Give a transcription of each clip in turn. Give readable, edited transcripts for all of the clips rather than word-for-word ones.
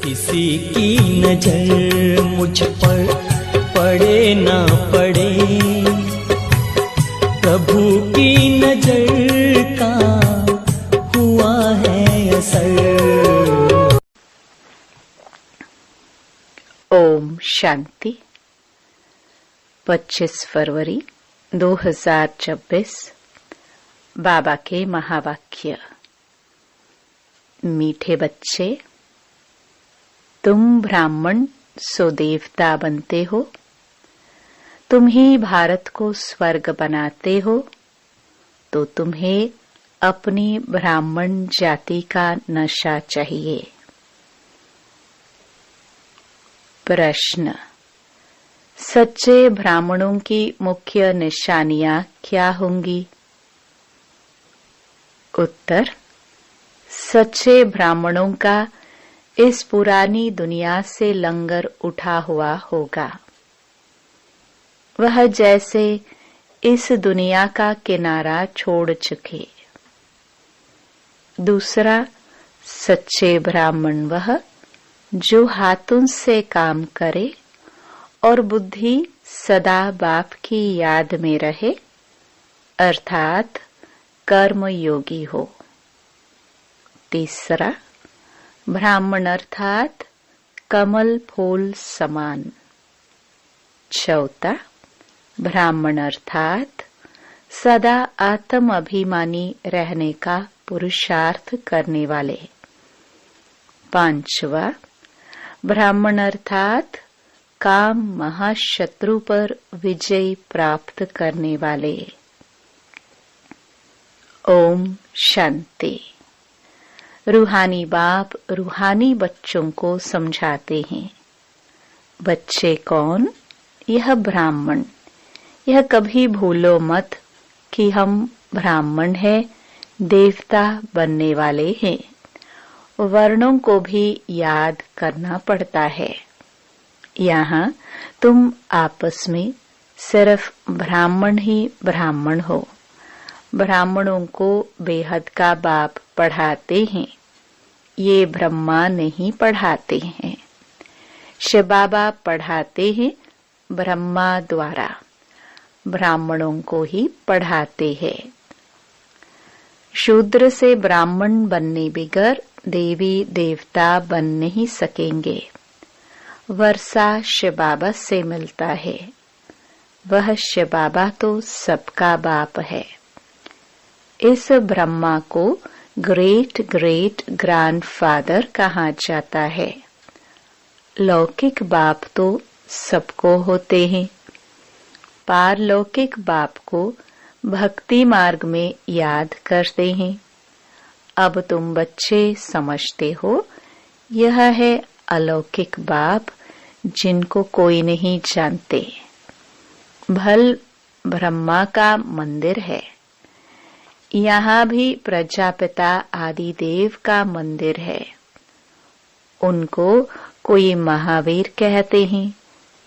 किसी की नजर मुझ पर पड़े ना पड़े, प्रभु की नजर का हुआ है असर। ओम शांति। 25 फरवरी 2026। बाबा के महावाक्य। मीठे बच्चे, तुम ब्राह्मण सो देवता बनते हो, तुम ही भारत को स्वर्ग बनाते हो, तो तुम्हें अपनी ब्राह्मण जाति का नशा चाहिए। प्रश्न: सच्चे ब्राह्मणों की मुख्य निशानियां क्या होंगी? उत्तर: सच्चे ब्राह्मणों का इस पुरानी दुनिया से लंगर उठा हुआ होगा। वह जैसे इस दुनिया का किनारा छोड़ चुके। दूसरा, सच्चे ब्राह्मण वह जो हाथों से काम करे और बुद्धि सदा बाप की याद में रहे, अर्थात कर्म योगी हो। तीसरा, ब्राह्मण अर्थात कमल फूल समान। चौथा, ब्राह्मण अर्थात सदा आत्म अभिमानी रहने का पुरुषार्थ करने वाले। पांचवा, ब्राह्मण अर्थात काम महाशत्रु पर विजय प्राप्त करने वाले। ओम शांति। रूहानी बाप रूहानी बच्चों को समझाते हैं। बच्चे कौन? यह ब्राह्मण। यह कभी भूलो मत कि हम ब्राह्मण हैं, देवता बनने वाले हैं। वर्णों को भी याद करना पड़ता है। यहाँ तुम आपस में सिर्फ ब्राह्मण ही ब्राह्मण हो। ब्राह्मणों को बेहद का बाप पढ़ाते हैं, ये ब्रह्मा नहीं पढ़ाते हैं। शिव बाबा पढ़ाते हैं ब्रह्मा द्वारा, ब्राह्मणों को ही पढ़ाते हैं। शूद्र से ब्राह्मण बनने बगैर देवी देवता बन नहीं सकेंगे। वर्षा शिव बाबा से मिलता है। वह शिव बाबा तो सबका बाप है। इस ब्रह्मा को ग्रेट ग्रेट ग्रैंडफादर कहा जाता है। लौकिक बाप तो सबको होते हैं। पारलौकिक बाप को भक्ति मार्ग में याद करते हैं। अब तुम बच्चे समझते हो, यह है अलौकिक बाप जिनको कोई नहीं जानते। भल ब्रह्मा का मंदिर है। यहाँ भी प्रजापिता आदि देव का मंदिर है। उनको कोई महावीर कहते हैं,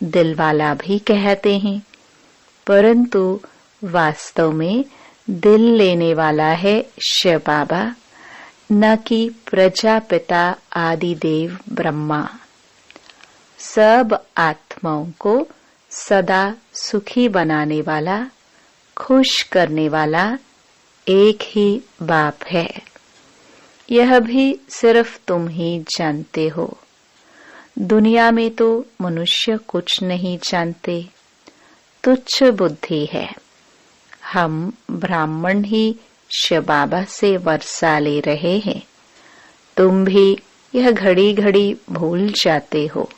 दिलवाला भी कहते हैं, परंतु वास्तव में दिल लेने वाला है शिव बाबा, न कि प्रजापिता आदि देव ब्रह्मा। सब आत्माओं को सदा सुखी बनाने वाला, खुश करने वाला एक ही बाप है। यह भी सिर्फ तुम ही जानते हो। दुनिया में तो मनुष्य कुछ नहीं जानते, तुच्छ बुद्धि है। हम ब्राह्मण ही शिव बाबा से वर्षा ले रहे हैं। तुम भी यह घड़ी घड़ी भूल जाते हो।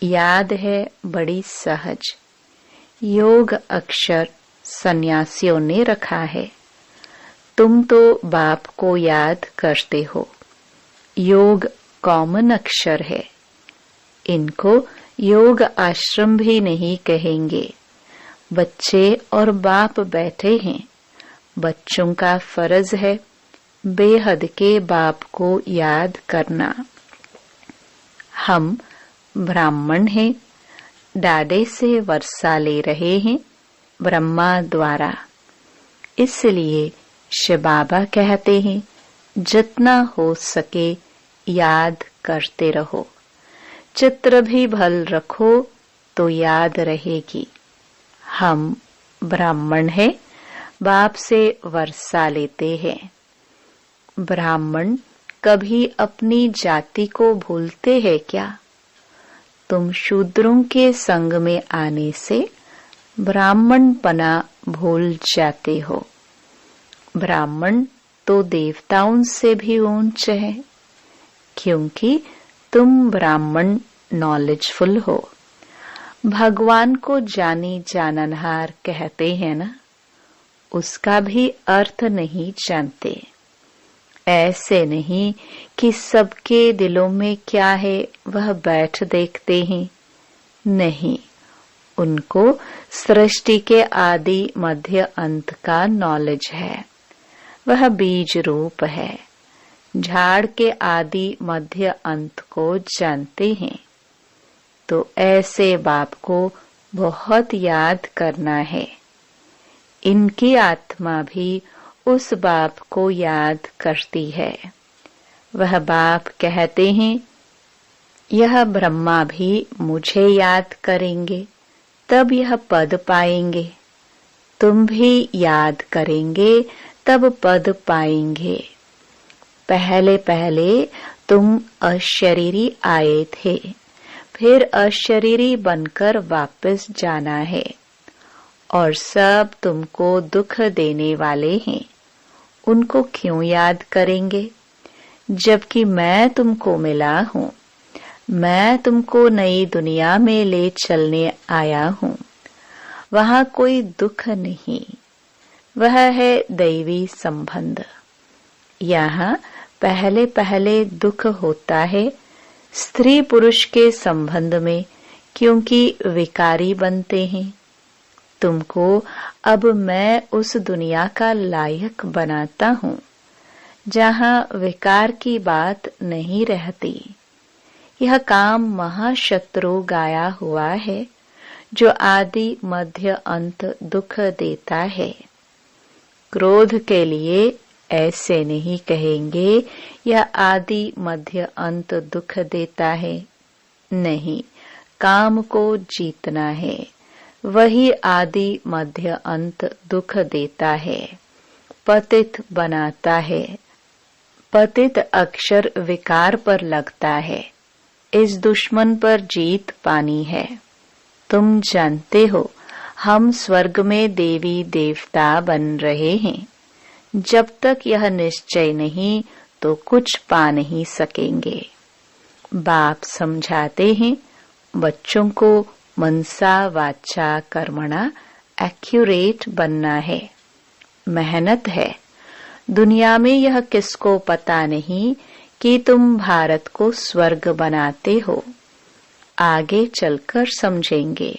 याद है बड़ी सहज। योग अक्षर सन्यासियों ने रखा है। तुम तो बाप को याद करते हो। योग कॉमन अक्षर है। इनको योग आश्रम भी नहीं कहेंगे। बच्चे और बाप बैठे हैं। बच्चों का फर्ज है बेहद के बाप को याद करना। हम ब्राह्मण हैं, डाडे से वर्षा ले रहे हैं ब्रह्मा द्वारा। इसलिए शिव बाबा कहते हैं जितना हो सके याद करते रहो। चित्र भी भल रखो तो याद रहेगी। हम ब्राह्मण हैं, बाप से वर्षा लेते हैं। ब्राह्मण कभी अपनी जाति को भूलते हैं क्या? तुम शूद्रों के संग में आने से ब्राह्मणपना भूल जाते हो। ब्राह्मण तो देवताओं से भी ऊंच है, क्योंकि तुम ब्राह्मण नॉलेजफुल हो। भगवान को जानी जाननहार कहते हैं ना, उसका भी अर्थ नहीं जानते। ऐसे नहीं कि सबके दिलों में क्या है वह बैठ देखते हैं। नहीं, उनको सृष्टि के आदि मध्य अंत का नॉलेज है। वह बीज रूप है। झाड़ के आदि मध्य अंत को जानते हैं। तो ऐसे बाप को बहुत याद करना है। इनकी आत्मा भी उस बाप को याद करती है। वह बाप कहते हैं, यह ब्रह्मा भी मुझे याद करेंगे तब यह पद पाएंगे। तुम भी याद करेंगे तब पद पाएंगे। पहले पहले तुम अशरीरी आए थे, फिर अशरीरी बनकर वापस जाना है। और सब तुमको दुख देने वाले हैं, उनको क्यों याद करेंगे? जबकि मैं तुमको मिला हूँ। मैं तुमको नई दुनिया में ले चलने आया हूँ। वहाँ कोई दुख नहीं, वह है दैवी संबंध। यहाँ पहले पहले दुख होता है स्त्री पुरुष के संबंध में, क्योंकि विकारी बनते हैं। तुमको अब मैं उस दुनिया का लायक बनाता हूँ जहाँ विकार की बात नहीं रहती। यह काम महाशत्रु गाया हुआ है, जो आदि मध्य अंत दुख देता है। क्रोध के लिए ऐसे नहीं कहेंगे यह आदि मध्य अंत दुख देता है। नहीं, काम को जीतना है, वही आदि मध्य अंत दुख देता है, पतित बनाता है। पतित अक्षर विकार पर लगता है। इस दुश्मन पर जीत पानी है। तुम जानते हो हम स्वर्ग में देवी देवता बन रहे हैं। जब तक यह निश्चय नहीं तो कुछ पा नहीं सकेंगे। बाप समझाते हैं, बच्चों को मनसा वाचा कर्मणा एक्यूरेट बनना है। मेहनत है। दुनिया में यह किसको पता नहीं कि तुम भारत को स्वर्ग बनाते हो। आगे चलकर समझेंगे।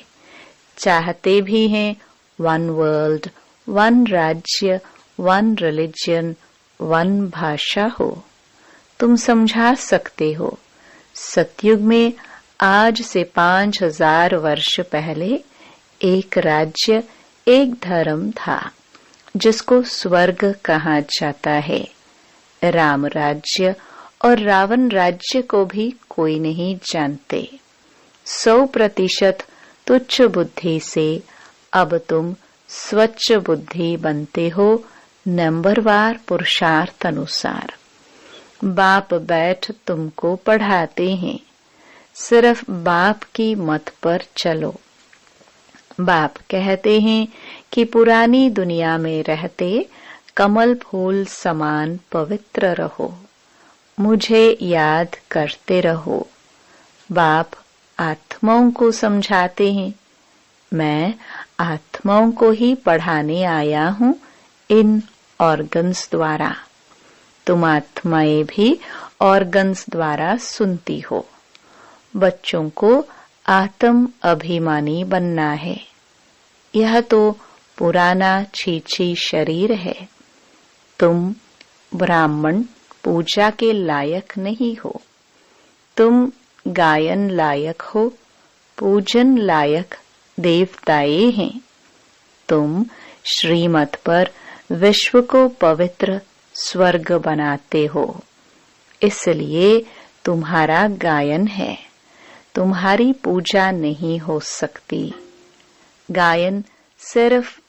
चाहते भी हैं वन वर्ल्ड, वन राज्य, वन रिलीजन, वन भाषा हो। तुम समझा सकते हो। सतयुग में आज से 5000 वर्ष पहले एक राज्य, एक धर्म था, जिसको स्वर्ग कहा जाता है। राम राज्य और रावण राज्य को भी कोई नहीं जानते। 100% तुच्छ बुद्धि से अब तुम स्वच्छ बुद्धि बनते हो, नंबरवार पुरुषार्थ अनुसार। बाप बैठ तुमको पढ़ाते हैं। सिर्फ बाप की मत पर चलो। बाप कहते हैं कि पुरानी दुनिया में रहते कमल फूल समान पवित्र रहो, मुझे याद करते रहो। बाप आत्माओं को समझाते हैं, मैं आत्माओं को ही पढ़ाने आया हूँ इन ऑर्गन्स द्वारा। तुम आत्माएं भी ऑर्गन्स द्वारा सुनती हो। बच्चों को आत्म अभिमानी बनना है। यह तो पुराना छीछी शरीर है। तुम ब्राह्मण पूजा के लायक नहीं हो। तुम गायन लायक हो, पूजन लायक देवताएं हैं। तुम श्रीमत पर विश्व को पवित्र स्वर्ग बनाते हो। इसलिए तुम्हारा गायन है, तुम्हारी पूजा नहीं हो सकती। गायन सिर्फ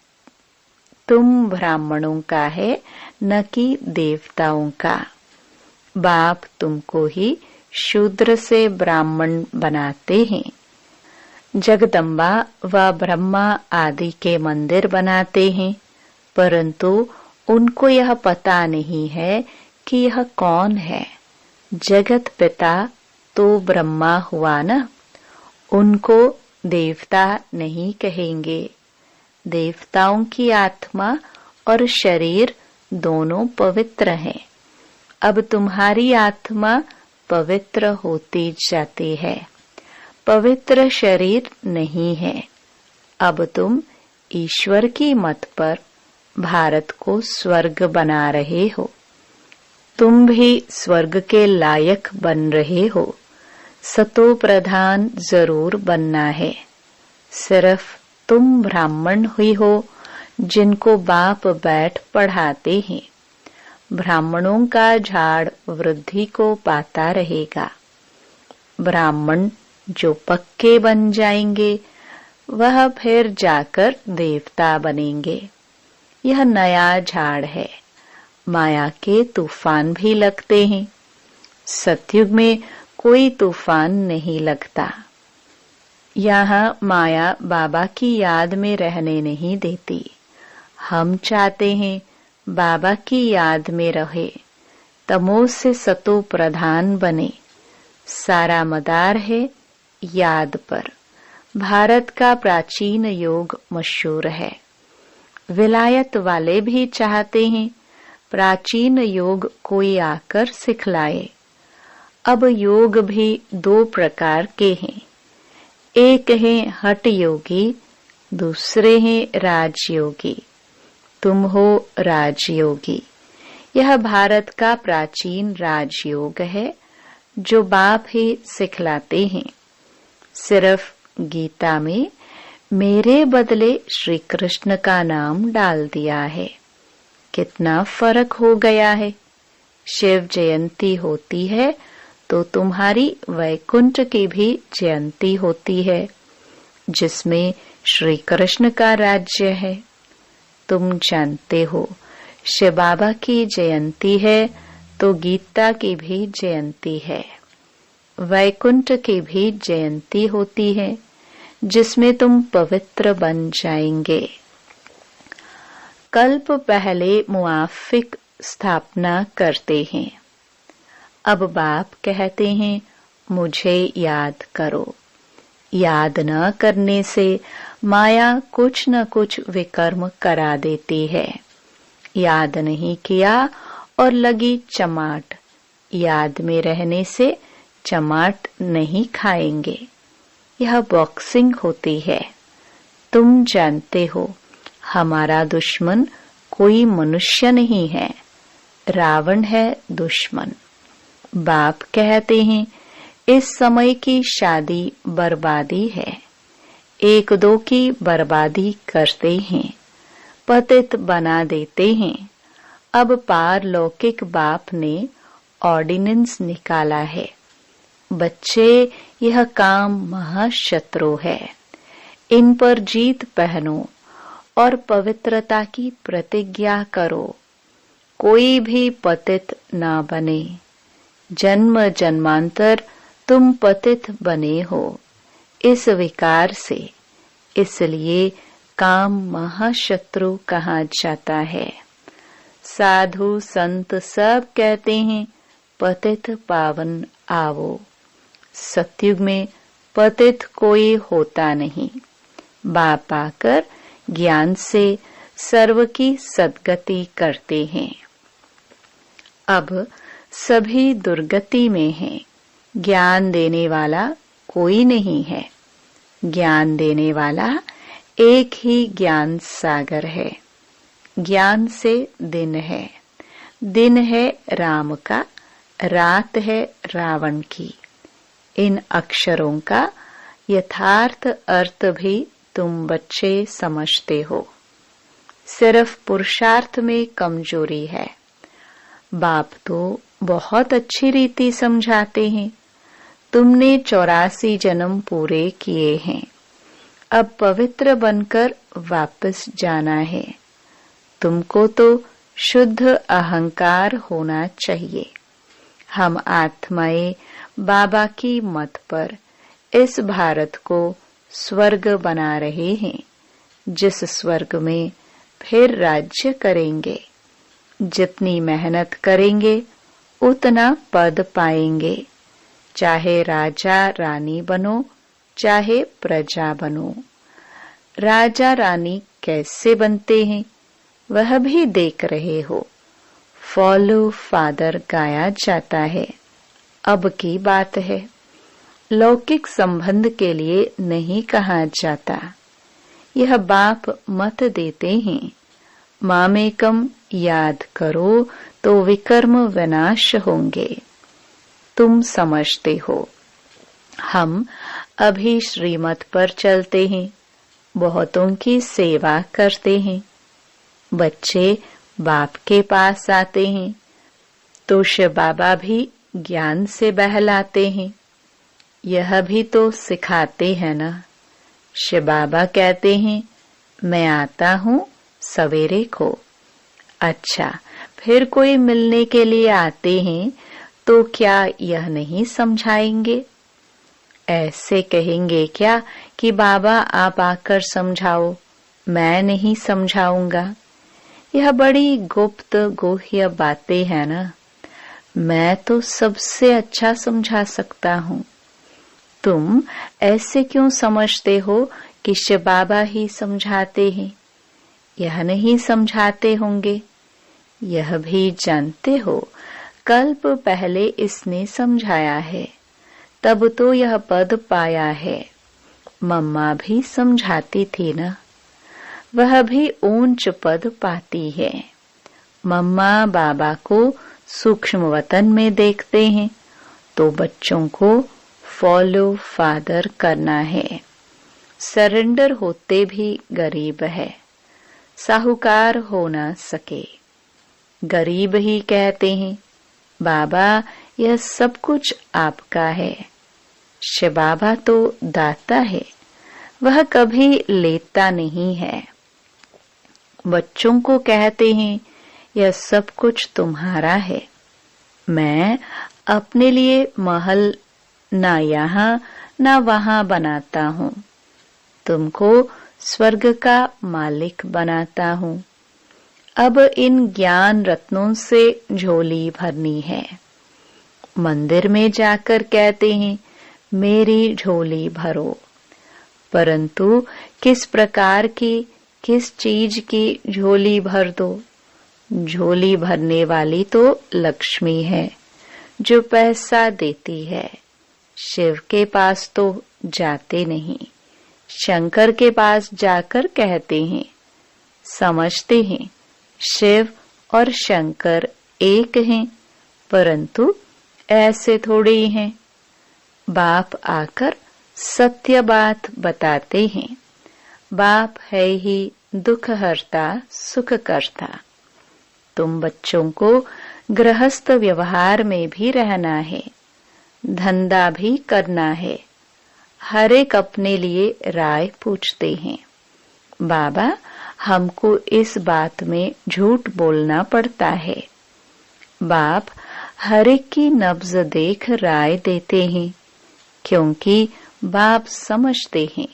तुम ब्राह्मणों का है, न कि देवताओं का। बाप तुमको ही शूद्र से ब्राह्मण बनाते हैं। जगदम्बा व ब्रह्मा आदि के मंदिर बनाते हैं, परंतु उनको यह पता नहीं है कि यह कौन है। जगत पिता तो ब्रह्मा हुआ न, उनको देवता नहीं कहेंगे। देवताओं की आत्मा और शरीर दोनों पवित्र हैं। अब तुम्हारी आत्मा पवित्र होती जाती है, पवित्र शरीर नहीं है। अब तुम ईश्वर की मत पर भारत को स्वर्ग बना रहे हो। तुम भी स्वर्ग के लायक बन रहे हो। सतो प्रधान जरूर बनना है। सिर्फ तुम ब्राह्मण हुई हो जिनको बाप बैठ पढ़ाते हैं। ब्राह्मणों का झाड़ वृद्धि को पाता रहेगा। ब्राह्मण जो पक्के बन जाएंगे वह फिर जाकर देवता बनेंगे। यह नया झाड़ है। माया के तूफान भी लगते हैं। सतयुग में कोई तूफान नहीं लगता। यहाँ माया बाबा की याद में रहने नहीं देती। हम चाहते हैं बाबा की याद में रहे, तमोस से सतो प्रधान बने। सारा मदार है याद पर। भारत का प्राचीन योग मशहूर है। विलायत वाले भी चाहते हैं प्राचीन योग कोई आकर सिखलाए। अब योग भी दो प्रकार के हैं। एक है हठ योगी, दूसरे हैं राजयोगी। तुम हो राजयोगी। यह भारत का प्राचीन राजयोग है जो बाप ही सिखलाते हैं। सिर्फ गीता में मेरे बदले श्री कृष्ण का नाम डाल दिया है। कितना फर्क हो गया है। शिव जयंती होती है तो तुम्हारी वैकुंठ की भी जयंती होती है, जिसमें श्री कृष्ण का राज्य है। तुम जानते हो शिव बाबा की जयंती है तो गीता की भी जयंती है। वैकुंठ की भी जयंती होती है जिसमें तुम पवित्र बन जाएंगे। कल्प पहले मुआफिक स्थापना करते हैं। अब बाप कहते हैं मुझे याद करो। याद न करने से माया कुछ न कुछ विकर्म करा देती है। याद नहीं किया और लगी चमाट। याद में रहने से चमाट नहीं खाएंगे। यह बॉक्सिंग होती है। तुम जानते हो हमारा दुश्मन कोई मनुष्य नहीं है, रावण है दुश्मन। बाप कहते हैं इस समय की शादी बर्बादी है। एक दो की बर्बादी करते हैं, पतित बना देते हैं। अब पारलौकिक बाप ने ऑर्डिनेंस निकाला है। बच्चे यह काम महाशत्रु है। इन पर जीत पहनो और पवित्रता की प्रतिज्ञा करो। कोई भी पतित ना बने। जन्म जन्मांतर तुम पतित बने हो इस विकार से, इसलिए काम महाशत्रु कहा जाता है। साधु संत सब कहते हैं पतित पावन आवो। सतयुग में पतित कोई होता नहीं। बाप आकर ज्ञान से सर्व की सद्गति करते हैं। अब सभी दुर्गति में हैं। ज्ञान देने वाला कोई नहीं है। ज्ञान देने वाला एक ही ज्ञान सागर है। ज्ञान से दिन है। दिन है राम का, रात है रावण की। इन अक्षरों का यथार्थ अर्थ भी तुम बच्चे समझते हो। सिर्फ पुरुषार्थ में कमजोरी है। बाप तो बहुत अच्छी रीति समझाते हैं। तुमने 84 जन्म पूरे किए हैं, अब पवित्र बनकर वापस जाना है। तुमको तो शुद्ध अहंकार होना चाहिए। हम आत्माएं बाबा की मत पर इस भारत को स्वर्ग बना रहे हैं, जिस स्वर्ग में फिर राज्य करेंगे। जितनी मेहनत करेंगे उतना पद पाएंगे। चाहे राजा रानी बनो, चाहे प्रजा बनो। राजा रानी कैसे बनते हैं वह भी देख रहे हो। फॉलो फादर गाया जाता है। अब की बात है, लौकिक संबंध के लिए नहीं कहा जाता। यह बाप मत देते हैं, मामेकम याद करो तो विकर्म विनाश होंगे। तुम समझते हो। हम अभी श्रीमत पर चलते हैं, बहुतों की सेवा करते हैं। बच्चे बाप के पास आते हैं तो शिव बाबा भी ज्ञान से बहलाते हैं। यह भी तो सिखाते हैं ना। शिव बाबा कहते हैं, मैं आता हूँ सवेरे को। अच्छा, फिर कोई मिलने के लिए आते हैं तो क्या यह नहीं समझाएंगे? ऐसे कहेंगे क्या कि बाबा आप आकर समझाओ, मैं नहीं समझाऊंगा। यह बड़ी गुप्त गुह्य बातें हैं ना। मैं तो सबसे अच्छा समझा सकता हूँ। तुम ऐसे क्यों समझते हो कि शिव बाबा ही समझाते हैं? यह नहीं समझाते होंगे। यह भी जानते हो, कल्प पहले इसने समझाया है, तब तो यह पद पाया है। मम्मा भी समझाती थी ना, वह भी ऊंच पद पाती है। मम्मा बाबा को सूक्ष्म वतन में देखते हैं तो बच्चों को फॉलो फादर करना है। सरेंडर होते भी गरीब है, साहूकार हो ना सके। गरीब ही कहते हैं, बाबा यह सब कुछ आपका है। शिव बाबा तो दाता है, वह कभी लेता नहीं है। बच्चों को कहते हैं, यह सब कुछ तुम्हारा है। मैं अपने लिए महल ना यहाँ ना वहाँ बनाता हूँ, तुमको स्वर्ग का मालिक बनाता हूँ। अब इन ज्ञान रत्नों से झोली भरनी है। मंदिर में जाकर कहते हैं, मेरी झोली भरो, परंतु किस प्रकार की, किस चीज की झोली भर दो? झोली भरने वाली तो लक्ष्मी है, जो पैसा देती है। शिव के पास तो जाते नहीं, शंकर के पास जाकर कहते हैं। समझते हैं शिव और शंकर एक हैं, परंतु ऐसे थोड़े ही हैं। बाप आकर सत्य बात बताते हैं। बाप है ही दुख हरता सुख करता। तुम बच्चों को गृहस्थ व्यवहार में भी रहना है, धंधा भी करना है। हर एक अपने लिए राय पूछते हैं। बाबा हमको इस बात में झूठ बोलना पड़ता है। बाप हर एक की नब्ज देख राय देते हैं, क्योंकि बाप समझते हैं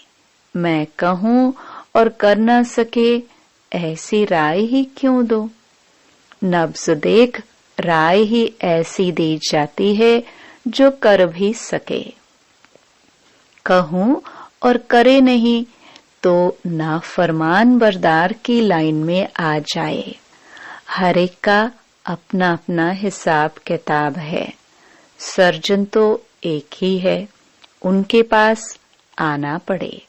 मैं कहूँ और कर ना सके ऐसी राय ही क्यों दो। नब्ज देख राय ही ऐसी दी जाती है जो कर भी सके। कहूँ और करे नहीं तो नाफरमान बरदार की लाइन में आ जाए। हर एक का अपना अपना हिसाब किताब है। सर्जन तो एक ही है, उनके पास आना पड़े।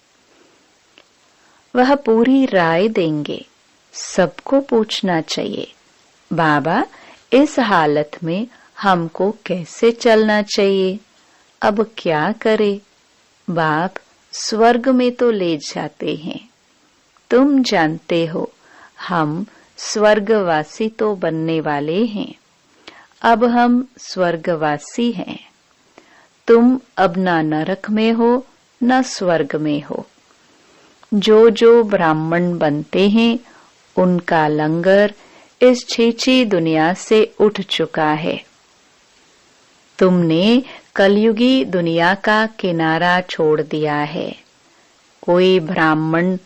वह पूरी राय देंगे। सबको पूछना चाहिए, बाबा इस हालत में हमको कैसे चलना चाहिए, अब क्या करे। बाप स्वर्ग में तो ले जाते हैं। तुम जानते हो हम स्वर्गवासी तो बनने वाले हैं। अब हम स्वर्गवासी हैं। तुम अब ना नरक में हो न स्वर्ग में हो। जो जो ब्राह्मण बनते हैं उनका लंगर इस छीछी दुनिया से उठ चुका है। तुमने कलयुगी दुनिया का किनारा छोड़ दिया है। कोई ब्राह्मण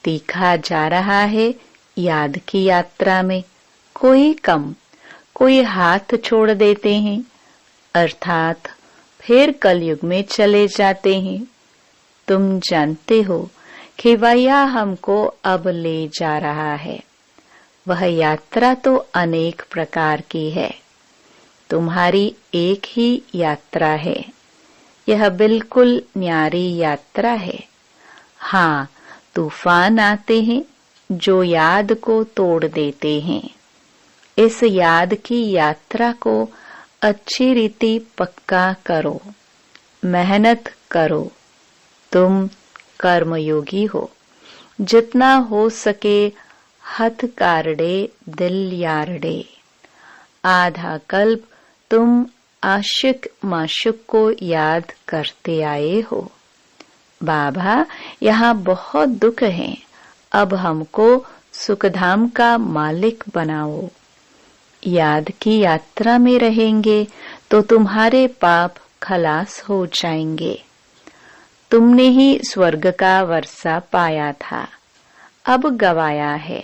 तीखा जा रहा है याद की यात्रा में, कोई कम, कोई हाथ छोड़ देते हैं अर्थात फिर कलयुग में चले जाते हैं। तुम जानते हो कि वह हमको अब ले जा रहा है। वह यात्रा तो अनेक प्रकार की है, तुम्हारी एक ही यात्रा है। यह बिल्कुल न्यारी यात्रा है। हाँ, तूफान आते हैं जो याद को तोड़ देते हैं। इस याद की यात्रा को अच्छी रीति पक्का करो, मेहनत करो। तुम कर्मयोगी हो। जितना हो सके हथ कारडे दिल यारडे। आधा कल्प तुम आशिक माशुक को याद करते आए हो। बाबा, यहाँ बहुत दुख है, अब हमको सुखधाम का मालिक बनाओ। याद की यात्रा में रहेंगे तो तुम्हारे पाप खलास हो जाएंगे। तुमने ही स्वर्ग का वर्षा पाया था, अब गवाया है।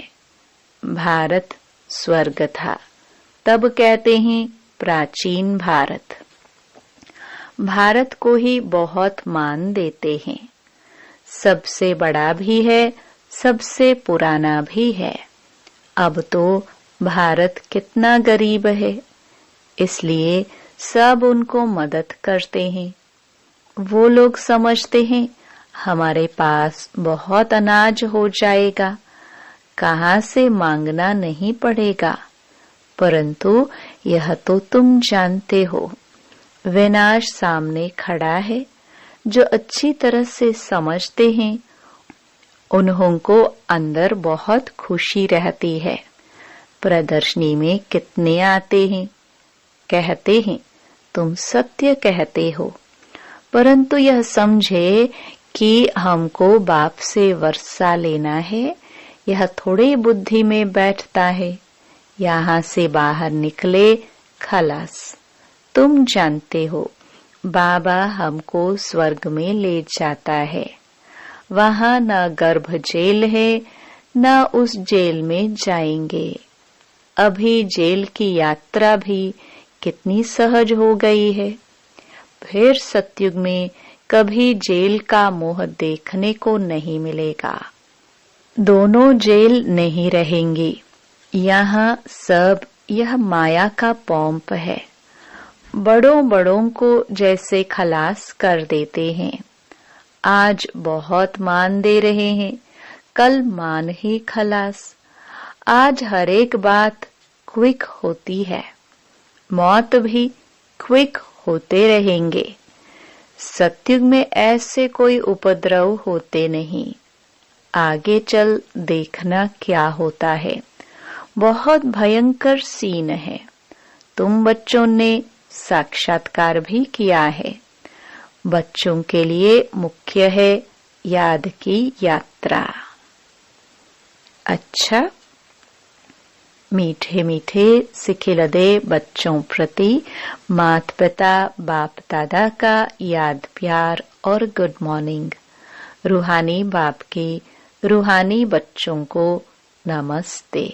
भारत स्वर्ग था, तब कहते हैं प्राचीन भारत। भारत को ही बहुत मान देते हैं। सबसे बड़ा भी है, सबसे पुराना भी है। अब तो भारत कितना गरीब है, इसलिए सब उनको मदद करते हैं। वो लोग समझते हैं हमारे पास बहुत अनाज हो जाएगा, कहाँ से मांगना नहीं पड़ेगा। परंतु यह तो तुम जानते हो, विनाश सामने खड़ा है। जो अच्छी तरह से समझते हैं उन्हों को अंदर बहुत खुशी रहती है। प्रदर्शनी में कितने आते हैं, कहते हैं तुम सत्य कहते हो, परंतु यह समझे कि हमको बाप से वर्षा लेना है, यह थोड़े बुद्धि में बैठता है। यहाँ से बाहर निकले खलास। तुम जानते हो बाबा हमको स्वर्ग में ले जाता है। वहाँ न गर्भ जेल है, न उस जेल में जाएंगे। अभी जेल की यात्रा भी कितनी सहज हो गई है। फिर सतयुग में कभी जेल का मोह देखने को नहीं मिलेगा। दोनों जेल नहीं रहेंगी। यहाँ सब यह माया का पोंप है। बड़ों बड़ों को जैसे खलास कर देते हैं। आज बहुत मान दे रहे हैं, कल मान ही खलास। आज हर एक बात क्विक होती है, मौत भी क्विक होते रहेंगे। सतयुग में ऐसे कोई उपद्रव होते नहीं। आगे चल देखना क्या होता है। बहुत भयंकर सीन है। तुम बच्चों ने साक्षात्कार भी किया है। बच्चों के लिए मुख्य है याद की यात्रा। अच्छा, मीठे मीठे सिखिलदे बच्चों प्रति माता पिता बाप दादा का याद प्यार और गुड मॉर्निंग। रूहानी बाप की रूहानी बच्चों को नमस्ते।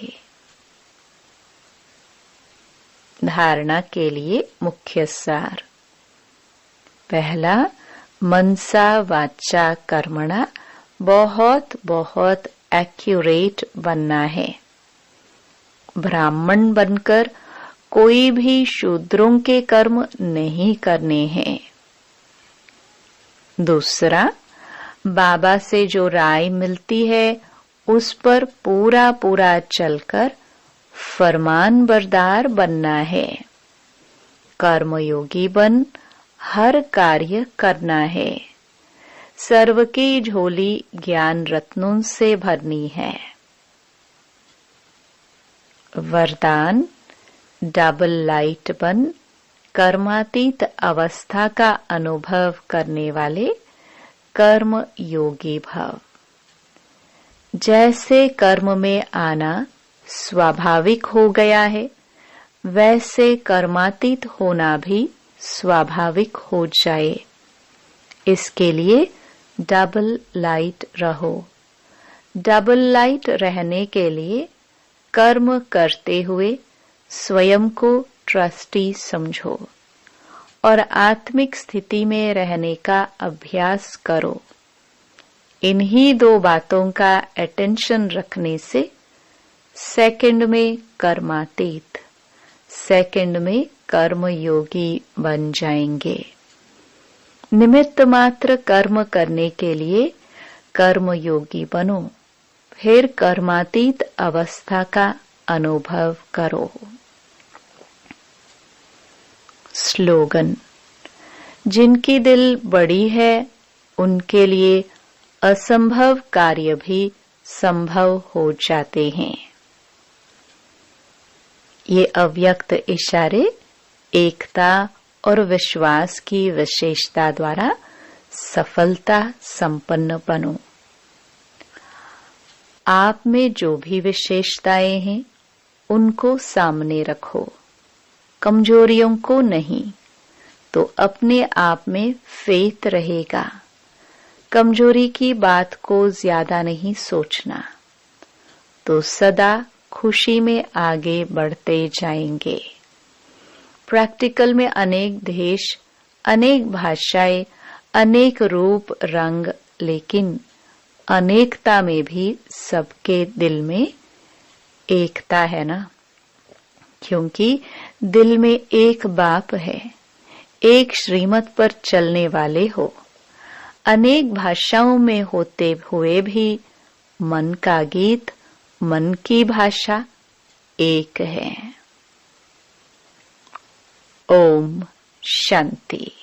धारणा के लिए मुख्य सार। पहला, मनसा वाचा कर्मणा बहुत बहुत एक्यूरेट बनना है। ब्राह्मण बनकर कोई भी शूद्रों के कर्म नहीं करने हैं। दूसरा, बाबा से जो राय मिलती है उस पर पूरा पूरा चलकर फरमान बरदार बनना है। कर्मयोगी बन हर कार्य करना है। सर्व की झोली ज्ञान रत्नों से भरनी है। वरदान, डबल लाइट बन कर्मातीत अवस्था का अनुभव करने वाले कर्म योगी भव। जैसे कर्म में आना स्वाभाविक हो गया है, वैसे कर्मातीत होना भी स्वाभाविक हो जाए। इसके लिए डबल लाइट रहो। डबल लाइट रहने के लिए कर्म करते हुए स्वयं को ट्रस्टी समझो और आत्मिक स्थिति में रहने का अभ्यास करो। इन्हीं दो बातों का अटेंशन रखने से सेकंड में कर्मातीत, सेकंड में कर्मयोगी बन जाएंगे। निमित्त मात्र कर्म करने के लिए कर्मयोगी बनो, फिर कर्मातीत अवस्था का अनुभव करो। स्लोगन। जिनकी दिल बड़ी है उनके लिए असंभव कार्य भी संभव हो जाते हैं। ये अव्यक्त इशारे एकता और विश्वास की विशेषता द्वारा सफलता संपन्न बनो। आप में जो भी विशेषताएं हैं उनको सामने रखो, कमजोरियों को नहीं, तो अपने आप में फेथ रहेगा। कमजोरी की बात को ज्यादा नहीं सोचना, तो सदा खुशी में आगे बढ़ते जाएंगे। प्रैक्टिकल में अनेक देश, अनेक भाषाएं, अनेक रूप रंग, लेकिन अनेकता में भी सबके दिल में एकता है ना, क्योंकि दिल में एक बाप है, एक श्रीमत पर चलने वाले हो। अनेक भाषाओं में होते हुए भी मन का गीत, मन की भाषा एक है। ओम शांति।